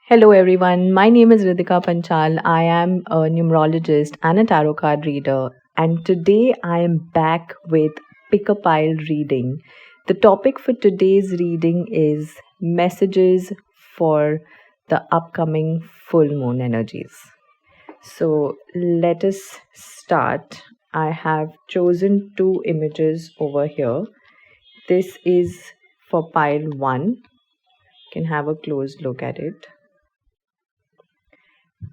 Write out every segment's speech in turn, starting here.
Hello, everyone. My name is Ritika Panchal. I am a numerologist and a tarot card reader. And today I am back with Pick a Pile reading. The topic for today's reading is messages for the upcoming full moon energies. So let us start. I have chosen two images over here. This is for pile 1. You can have a close look at it,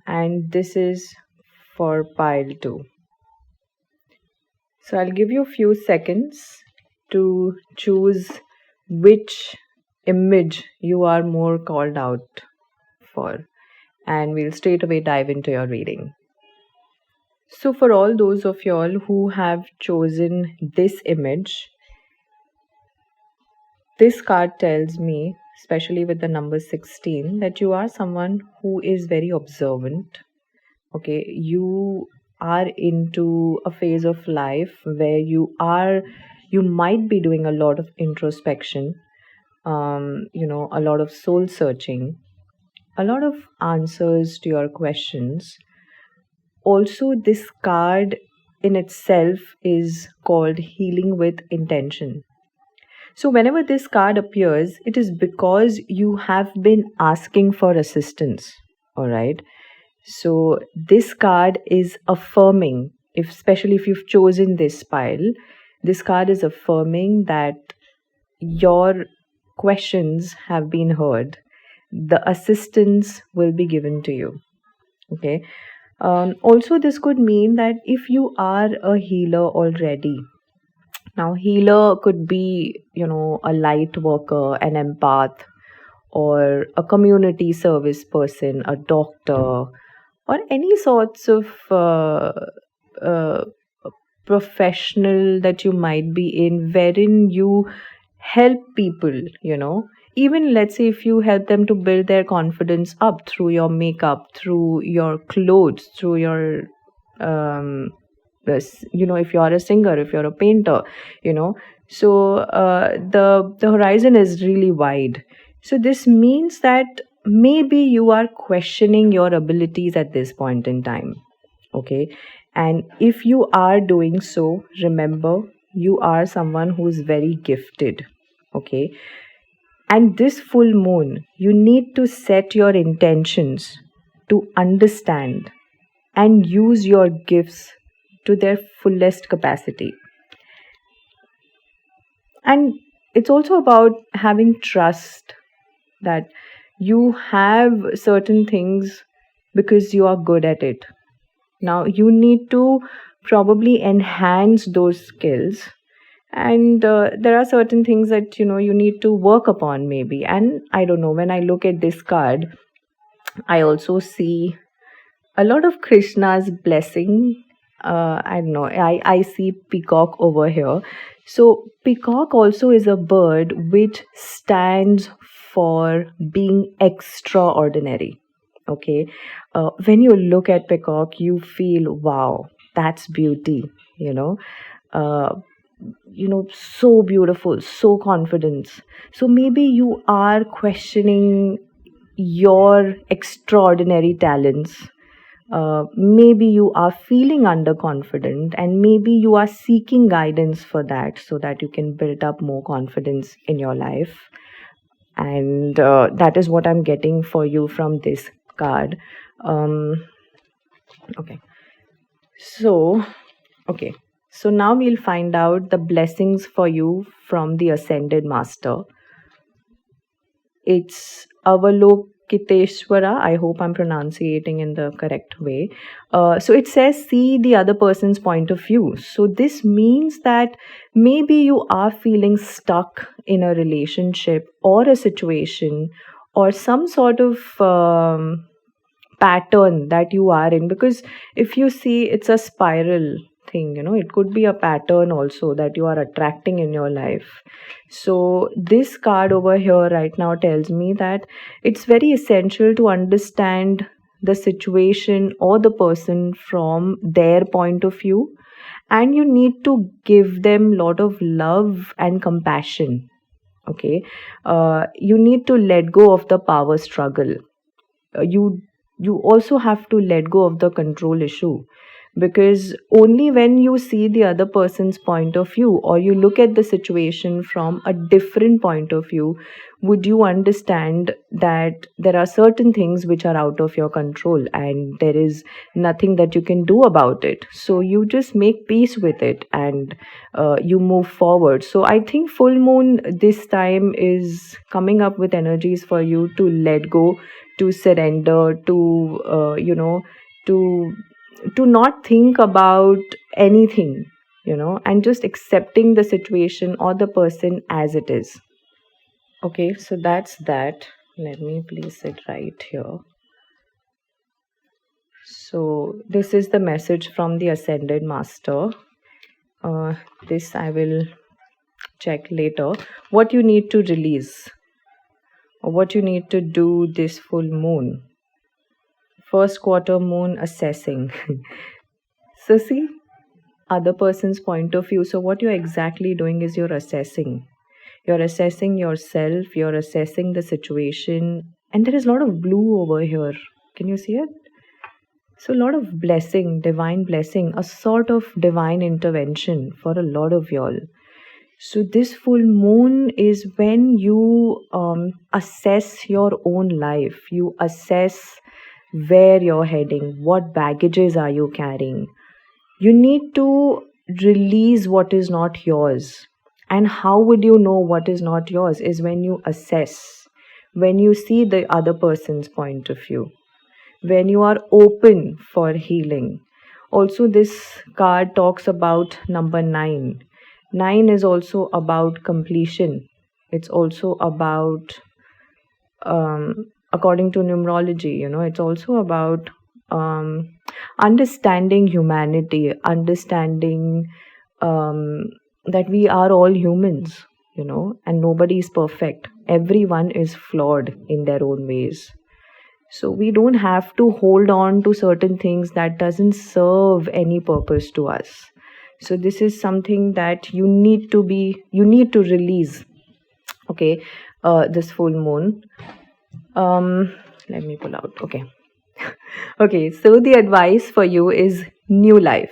and this is for pile 2. So I'll give you a few seconds to choose which image you are more called out for, and we'll straight away dive into your reading. So, for all those of y'all who have chosen this image, this card tells me, especially with the number 16, that you are someone who is very observant. Okay, you are into a phase of life where you might be doing a lot of introspection, a lot of soul searching, a lot of answers to your questions. Also, this card in itself is called healing with intention. So whenever this card appears, it is because you have been asking for assistance. All right, so this card is affirming, if especially if you've chosen this pile, this card is affirming that your questions have been heard. The assistance will be given to you. Okay. Also, this could mean that if you are a healer already, now healer could be, a light worker, an empath, or a community service person, a doctor, or any sorts of uh, professional that you might be in, wherein you help people, even let's say if you help them to build their confidence up through your makeup, through your clothes, through your if you are a singer, if you're a painter, so the horizon is really wide. So this means that maybe you are questioning your abilities at this point in time. Okay, and if you are doing so, remember, you are someone who is very gifted. Okay, and this full moon, you need to set your intentions to understand and use your gifts to their fullest capacity. And it's also about having trust that you have certain things because you are good at it. Now, you need to probably enhance those skills, and there are certain things that you need to work upon, maybe. And I don't know, when I look at this card, I also see a lot of Krishna's blessing. I don't know, I see peacock over here. So peacock also is a bird which stands for being extraordinary. Okay, when you look at peacock, you feel, wow, that's beauty. You know, uh, so beautiful, so confident. So maybe you are questioning your extraordinary talents. Maybe you are feeling underconfident, and maybe you are seeking guidance for that so that you can build up more confidence in your life. And that is what I'm getting for you from this card. um, okay, so okay, so now we'll find out the blessings for you from the ascended master. It's Avalokiteshwara. I hope I'm pronouncing in the correct way. So it says, see the other person's point of view. So this means that maybe you are feeling stuck in a relationship or a situation or some sort of pattern that you are in. Because if you see, it's a spiral thing, it could be a pattern also that you are attracting in your life. So this card over here right now tells me that it's very essential to understand the situation or the person from their point of view, and you need to give them a lot of love and compassion. Okay, you need to let go of the power struggle. you also have to let go of the control issue, because only when you see the other person's point of view, or you look at the situation from a different point of view, would you understand that there are certain things which are out of your control and there is nothing that you can do about it. So you just make peace with it, and you move forward. So I think full moon this time is coming up with energies for you to let go, to surrender, to to not think about anything, and just accepting the situation or the person as it is. Okay, so that's that. Let me place it right here. So this is the message from the Ascended Master. This I will check later. What you need to release, or what you need to do this full moon. First quarter moon assessing. So see, other person's point of view. So what you're exactly doing is you're assessing. You're assessing yourself, you're assessing the situation, and there is a lot of blue over here. Can you see it? So, a lot of blessing, divine blessing, a sort of divine intervention for a lot of y'all. So, this full moon is when you assess your own life, you assess where you're heading, what baggages are you carrying. You need to release what is not yours. And how would you know what is not yours? Is when you assess, when you see the other person's point of view, when you are open for healing. Also, this card talks about number 9. 9 is also about completion. It's also about, according to numerology, it's also about understanding humanity, understanding that we are all humans, and nobody is perfect. Everyone is flawed in their own ways. So we don't have to hold on to certain things that doesn't serve any purpose to us. So this is something that you need to release. Okay, this full moon. Let me pull out. Okay. Okay, so the advice for you is new life.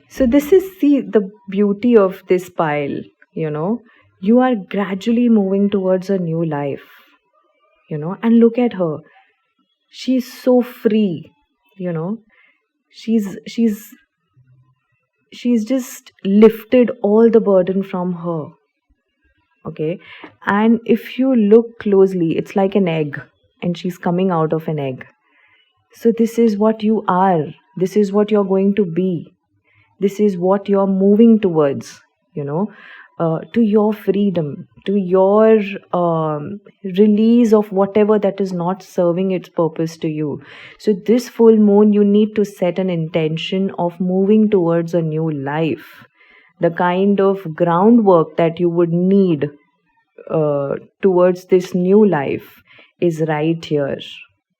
So this is the beauty of this pile, you are gradually moving towards a new life, and look at her. She's so free, you know. She's just lifted all the burden from her. Okay. And if you look closely, it's like an egg, and she's coming out of an egg. So this is what you are. This is what you're going to be. This is what you're moving towards, to your freedom, to your release of whatever that is not serving its purpose to you. So, this full moon, you need to set an intention of moving towards a new life. The kind of groundwork that you would need towards this new life is right here.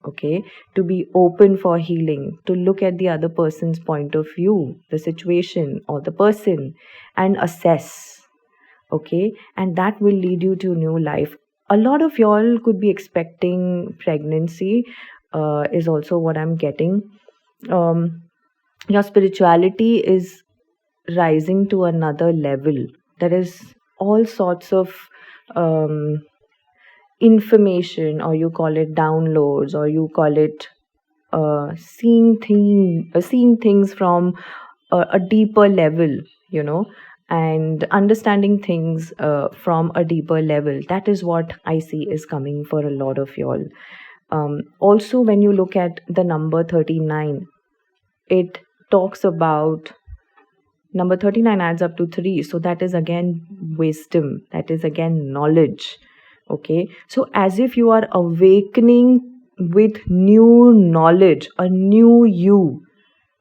Okay, to be open for healing, to look at the other person's point of view, the situation or the person, and assess. Okay, and that will lead you to new life. A lot of y'all could be expecting pregnancy, is also what I'm getting. Your spirituality is rising to another level. There is all sorts of information, or you call it downloads, or you call it seeing things from a deeper level, and understanding things from a deeper level. That is what I see is coming for a lot of y'all. Also, when you look at the number 39, it talks about number 39 adds up to 3. So that is again wisdom, that is again knowledge. Okay, so as if you are awakening with new knowledge, a new you,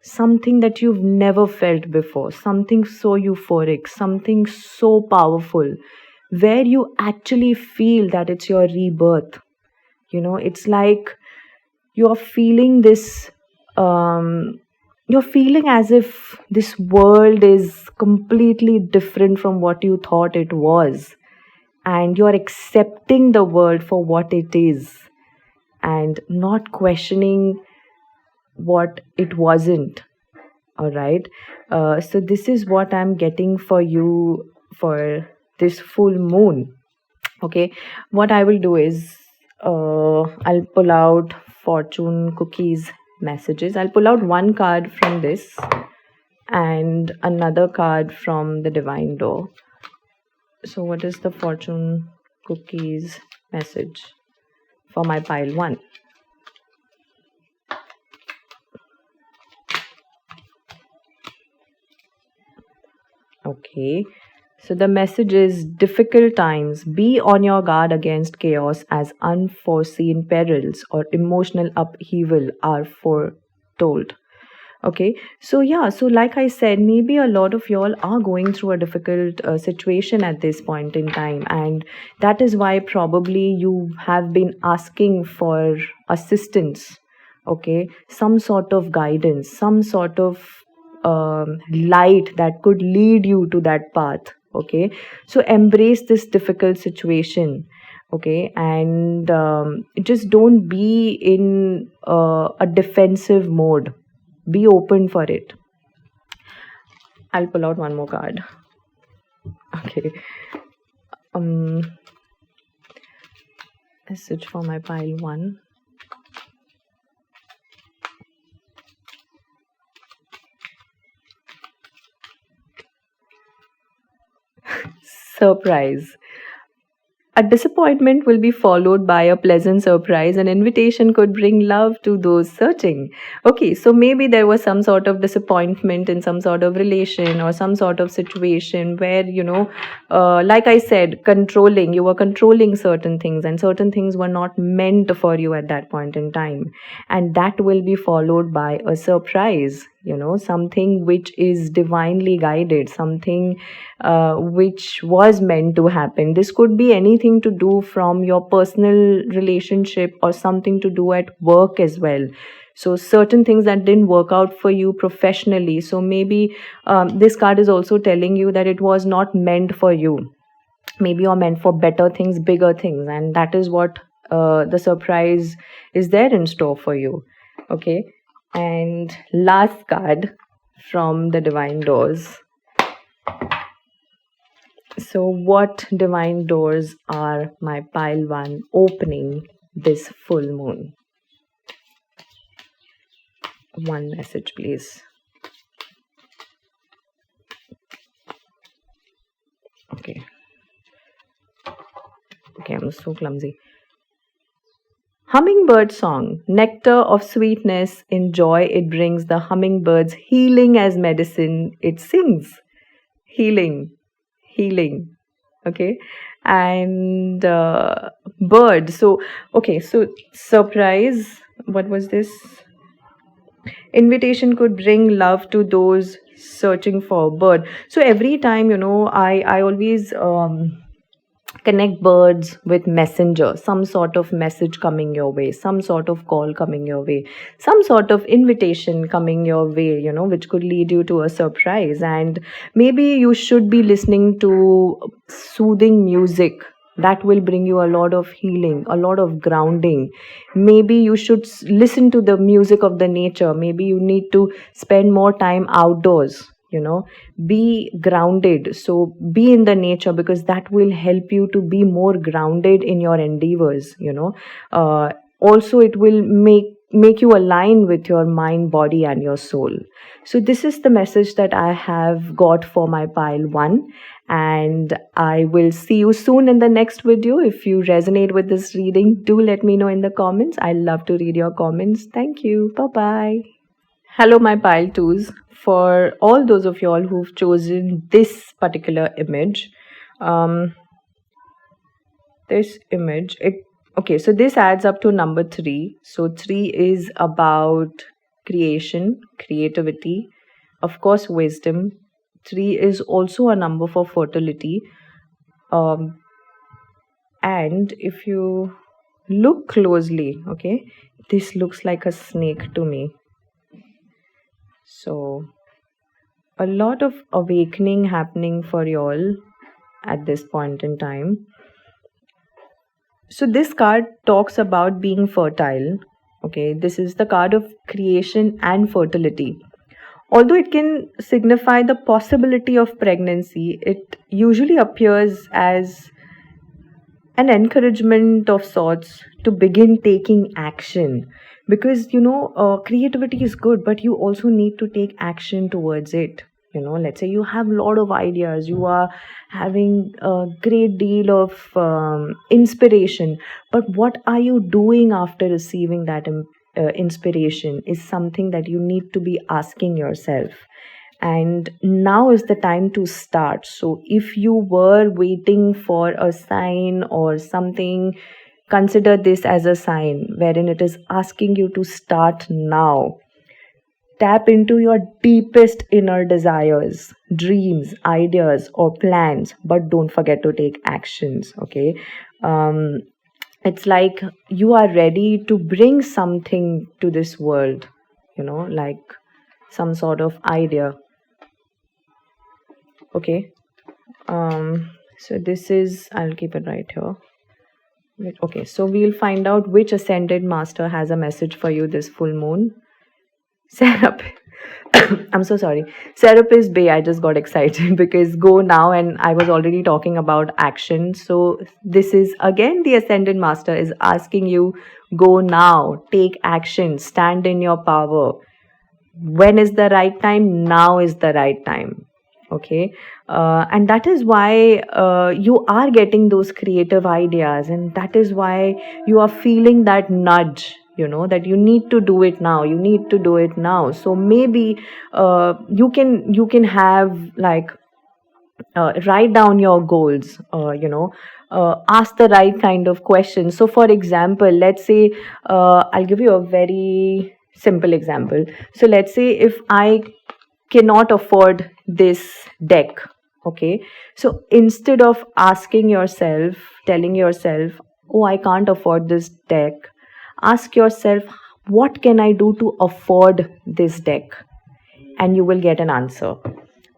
something that you've never felt before, something so euphoric, something so powerful, where you actually feel that it's your rebirth. It's like you're feeling this, you're feeling as if this world is completely different from what you thought it was, and you're accepting the world for what it is. and not questioning what it wasn't. All right. So this is what I'm getting for you for this full moon. Okay. What I will do is I'll pull out fortune cookies messages. I'll pull out one card from this and another card from the divine door. So what is the fortune cookies message for my pile 1? Okay. So the message is difficult times. Be on your guard against chaos as unforeseen perils or emotional upheaval are foretold. Okay. So yeah, so like I said, maybe a lot of y'all are going through a difficult situation at this point in time, and that is why probably you have been asking for assistance. Okay, some sort of guidance, some sort of light that could lead you to that path. Okay, so embrace this difficult situation. Okay, and just don't be in a defensive mode. Be open for it. I'll pull out one more card. Okay. um Message for my pile 1. Surprise. A disappointment will be followed by a pleasant surprise. An invitation could bring love to those searching. Okay, so maybe there was some sort of disappointment in some sort of relation or some sort of situation where, like I said, you were controlling certain things, and certain things were not meant for you at that point in time. And that will be followed by a surprise, something which is divinely guided, something which was meant to happen. This could be anything to do from your personal relationship or something to do at work as well. So, certain things that didn't work out for you professionally. So, maybe this card is also telling you that it was not meant for you. Maybe you're meant for better things, bigger things, and that is what the surprise is there in store for you. Okay, and last card from the divine doors. So, what divine doors are my pile 1 opening this full moon? One message, please. Okay. Okay, I'm so clumsy. Hummingbird song, nectar of sweetness, in joy it brings the hummingbirds, healing as medicine, it sings. Healing, healing. Okay, and bird. So, okay, so surprise. What was this? Invitation could bring love to those searching for bird. So every time, I always connect birds with messenger, some sort of message coming your way, some sort of call coming your way, some sort of invitation coming your way, which could lead you to a surprise. And maybe you should be listening to soothing music that will bring you a lot of healing, a lot of grounding. Maybe you should listen to the music of the nature. Maybe you need to spend more time outdoors, be grounded. So be in the nature, because that will help you to be more grounded in your endeavors. Also it will make you align with your mind, body, and your soul. So this is the message that I have got for my pile 1, and I will see you soon in the next video. If you resonate with this reading, do let me know in the comments. I love to read your comments. Thank you. Bye bye. Hello, my pile 2s. For all those of y'all who've chosen this particular image, this image, okay, so this adds up to number 3. So 3 is about creation, creativity, of course, wisdom. 3 is also a number for fertility. And if you look closely, okay, this looks like a snake to me. So, a lot of awakening happening for y'all at this point in time. So this card talks about being fertile. Okay, this is the card of creation and fertility. Although it can signify the possibility of pregnancy, it usually appears as an encouragement of sorts to begin taking action. Because creativity is good, but you also need to take action towards it. Let's say you have a lot of ideas, you are having a great deal of inspiration, but what are you doing after receiving that inspiration is something that you need to be asking yourself. And now is the time to start. So if you were waiting for a sign or something, consider this as a sign wherein it is asking you to start now. Tap into your deepest inner desires, dreams, ideas, or plans, but don't forget to take actions. Okay. um, it's like you are ready to bring something to this world, like some sort of idea. Okay. So this is, I'll keep it right here. Wait, okay, so we'll find out which ascended master has a message for you this full moon. Serap. I'm so sorry. Serapis Bay, I just got excited because go now, and I was already talking about action. So this is again the ascended master is asking you, go now, take action, stand in your power. When is the right time? Now is the right time. Okay. And that is why you are getting those creative ideas, and that is why you are feeling that nudge, that you need to do it now, you need to do it now. So maybe you can have like write down your goals, ask the right kind of questions. So for example, let's say, I'll give you a very simple example. So let's say if I cannot afford this deck. Okay, so instead of asking yourself, telling yourself, oh, I can't afford this deck, ask yourself, what can I do to afford this deck? And you will get an answer.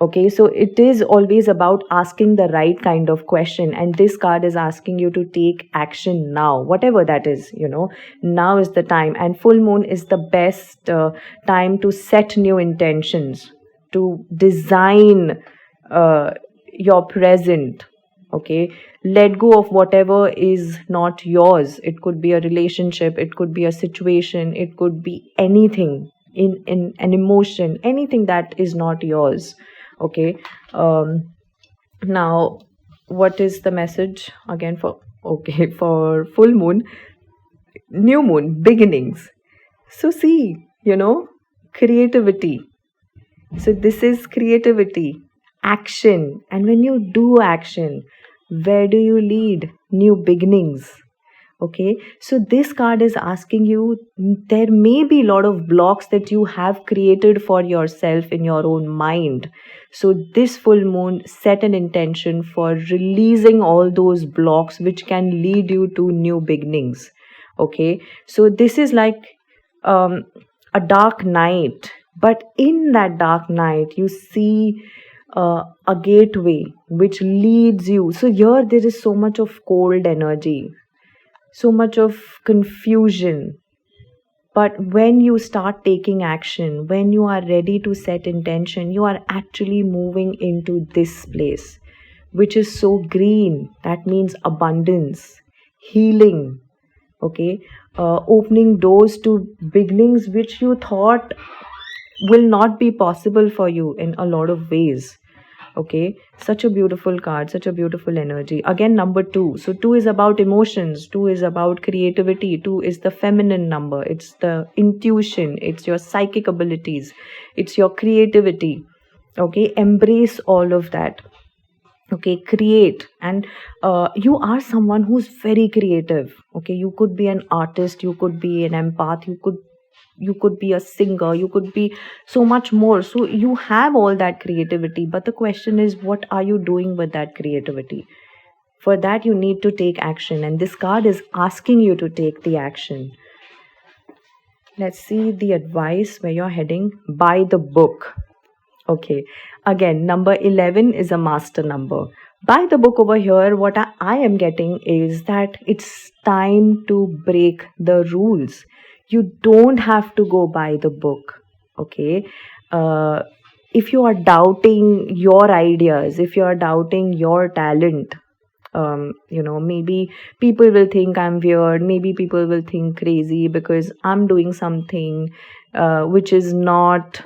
Okay, so it is always about asking the right kind of question, and this card is asking you to take action now, whatever that is. Now is the time, and full moon is the best time to set new intentions, to design uh, your present. Okay, let go of whatever is not yours. It could be a relationship, it could be a situation, it could be anything, in an emotion, anything that is not yours. Okay. Now, what is the message again for, okay, for full moon? New moon, beginnings. So see, creativity. So this is creativity, action. And when you do action, where do you lead? New beginnings. Okay, so this card is asking you, there may be a lot of blocks that you have created for yourself in your own mind. So this full moon, set an intention for releasing all those blocks which can lead you to new beginnings. Okay, so this is like um, a dark night, but in that dark night you see a gateway which leads you. So here there is so much of cold energy, so much of confusion. But when you start taking action, when you are ready to set intention, you are actually moving into this place, which is so green. That means abundance, healing, okay, opening doors to beginnings which you thought will not be possible for you in a lot of ways. Okay, such a beautiful card, such a beautiful energy. Again, number 2. So 2 is about emotions, 2 is about creativity, 2 is the feminine number, it's the intuition, it's your psychic abilities, it's your creativity. Okay, embrace all of that. Okay, create. And you are someone who's very creative. Okay, you could be an artist, you could be an empath, you could be a singer, you could be so much more. So you have all that creativity, but the question is, what are you doing with that creativity? For that you need to take action, and this card is asking you to take the action. Let's see the advice where you're heading. Buy the book. Okay, again, number 11 is a master number. By the book over here, what I am getting is that it's time to break the rules. You don't have to go by the book, okay? Uh, if you are doubting your ideas, if you are doubting your talent, maybe people will think I'm weird, maybe people will think crazy because I'm doing something which is not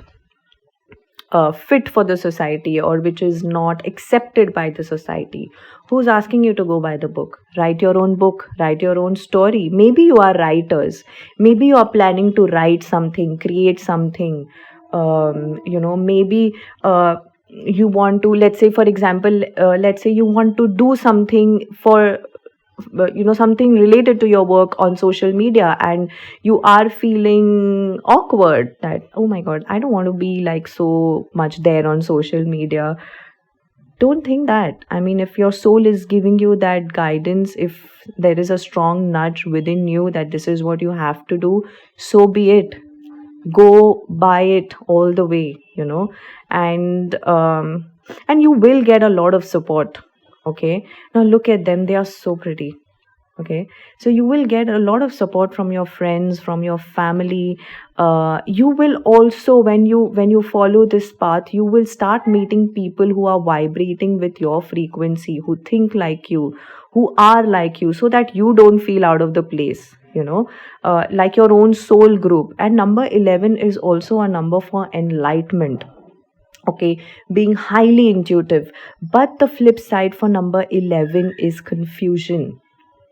fit for the society, or which is not accepted by the society. Who's asking you to go by the book? Write your own book, write your own story. Maybe you are writers, maybe you are planning to write something, create something. Maybe you want to, let's say for example, let's say you want to do something for something related to your work on social media, and you are feeling awkward that, oh my god, I don't want to be like so much there on social media. Don't think that. I mean, if your soul is giving you that guidance, if there is a strong nudge within you that this is what you have to do, so be it. Go by it all the way, and you will get a lot of support. Okay, now look at them, they are so pretty. Okay, so you will get a lot of support from your friends, from your family. You will also, when you follow this path, you will start meeting people who are vibrating with your frequency, who think like you, who are like you, so that you don't feel out of the place, like your own soul group. And number 11 is also a number for enlightenment. Okay, being highly intuitive. But the flip side for number 11 is confusion.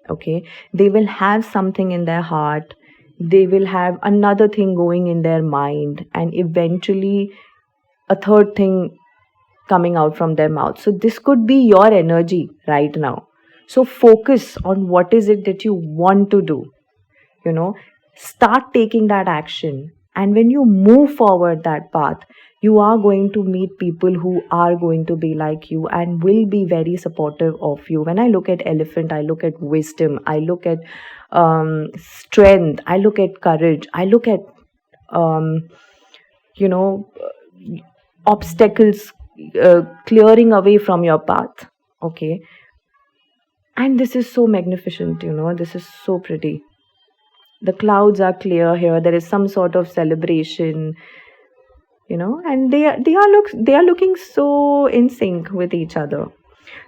Okay, they will have something in their heart, they will have another thing going in their mind, and eventually a third thing coming out from their mouth. So this could be your energy right now. So focus on what is it that you want to do, you know start taking that action. And when you move forward that path, you are going to meet people who are going to be like you and will be very supportive of you. When I look at elephant, I look at wisdom, I look at strength, I look at courage, I look at um, you know obstacles clearing away from your path. Okay, and this is so magnificent, this is so pretty. The clouds are clear here, there is some sort of celebration, and they are looking so in sync with each other.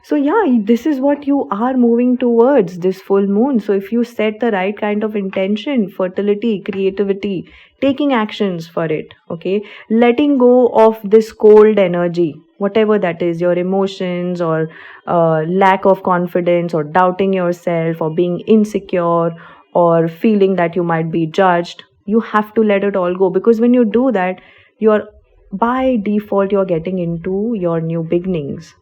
So yeah, this is what you are moving towards, this full moon. So if you set the right kind of intention, fertility, creativity, taking actions for it, okay, letting go of this cold energy, whatever that is, your emotions, or lack of confidence, or doubting yourself, or being insecure, or feeling that you might be judged, you have to let it all go. Because when you do that, you're, by default, you're getting into your new beginnings.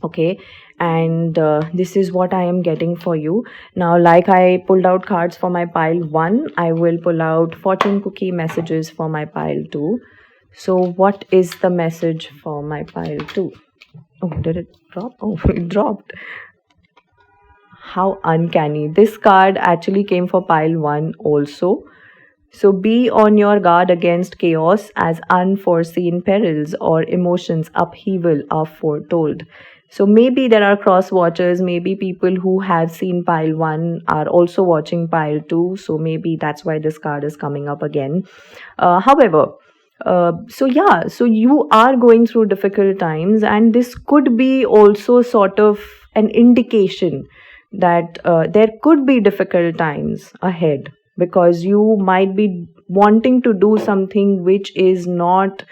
Okay, and this is what I am getting for you. Now, like I pulled out cards for my pile 1, I will pull out fortune cookie messages for my pile 2. So what is the message for my pile 2? Oh, did it drop? Oh, it dropped. How uncanny. This card actually came for pile 1 also. So be on your guard against chaos, as unforeseen perils or emotions upheaval are foretold. So maybe there are cross watchers, maybe people who have seen pile 1 are also watching pile 2. So maybe that's why this card is coming up again. However, so you are going through difficult times, and this could be also sort of an indication that there could be difficult times ahead, because you might be wanting to do something which is not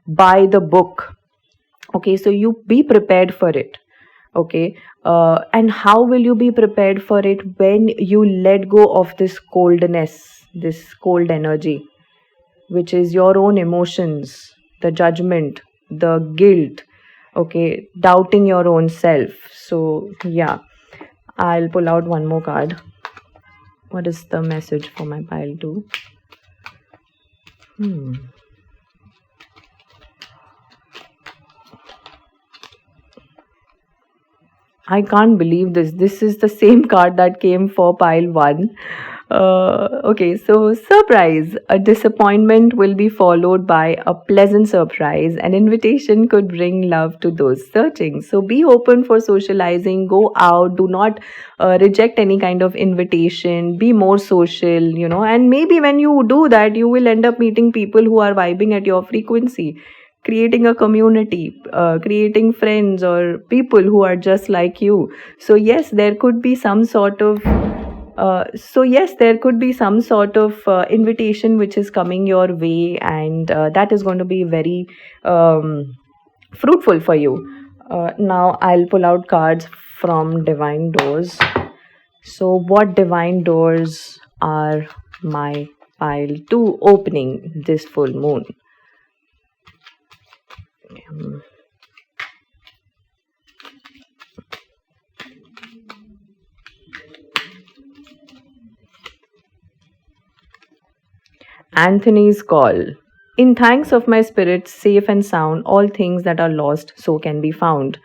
by the book. Okay, so you be prepared for it. Okay, and how will you be prepared for it? When you let go of this coldness, this cold energy, which is your own emotions, the judgment, the guilt, okay, doubting your own self. So yeah, I'll pull out one more card. What is the message for my pile 2? I can't believe this. This is the same card that came for pile 1. Okay, so surprise. A disappointment will be followed by a pleasant surprise. An invitation could bring love to those searching. So be open for socializing, go out, do not reject any kind of invitation, be more social, and maybe when you do that, you will end up meeting people who are vibing at your frequency, creating a community, creating friends or people who are just like you. So yes, there could be some sort of invitation which is coming your way, and that is going to be very fruitful for you. Now I'll pull out cards from Divine Doors. So, what divine doors are my pile to opening this full moon? Um, Anthony's call. In thanks of my spirit, safe and sound, all things that are lost so can be found.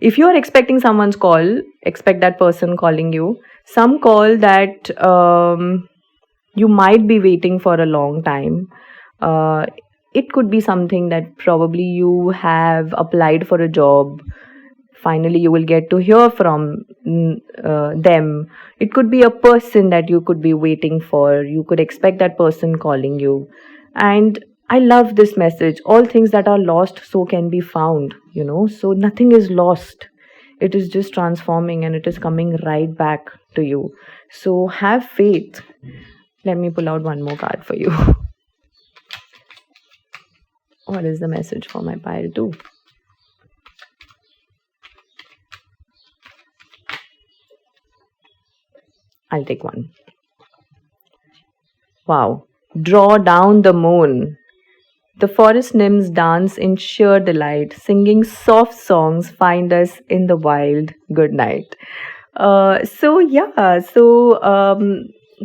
If you are expecting someone's call, expect that person calling you. Some call that you might be waiting for a long time. Uh, it could be something that probably you have applied for a job. Finally, you will get to hear from them. It could be a person that you could be waiting for. You could expect that person calling you. And I love this message. All things that are lost so can be found, So nothing is lost. It is just transforming and it is coming right back to you. So have faith. Let me pull out one more card for you. What is the message for my pile too? I'll take one. Wow. Draw down the moon. The forest nymphs dance in sheer delight, singing soft songs, find us in the wild. Good night.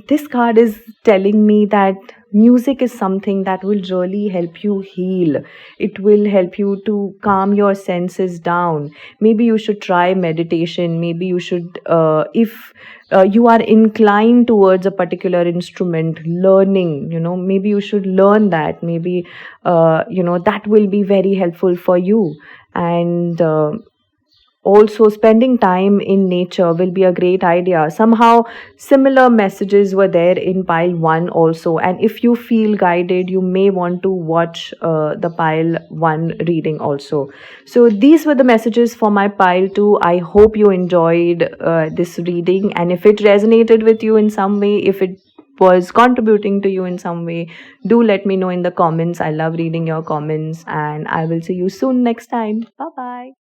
This card is telling me that music is something that will really help you heal. It will help you to calm your senses down. Maybe you should try meditation. Maybe you should, if you are inclined towards a particular instrument, learning, maybe you should learn that. Maybe, that will be very helpful for you. And also spending time in nature will be a great idea. Somehow similar messages were there in pile 1 also, and if you feel guided you may want to watch the pile 1 reading also. So these were the messages for my pile 2. I hope you enjoyed this reading, and if it resonated with you in some way, if it was contributing to you in some way, do let me know in the comments. I love reading your comments, and I will see you soon next time. Bye bye.